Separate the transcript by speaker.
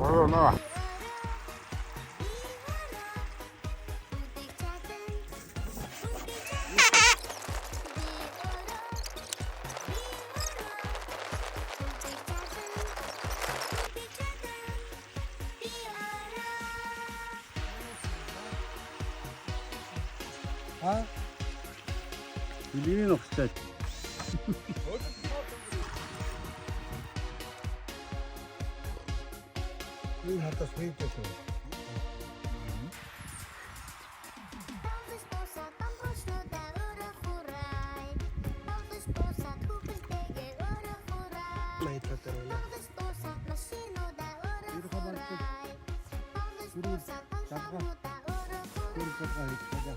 Speaker 1: 넣어.
Speaker 2: 아? 리는 없어.
Speaker 3: 이 하다 소리 쳤어. May tatalo na.
Speaker 2: 이렇게 하면 둘이 잡고 둘이 가자.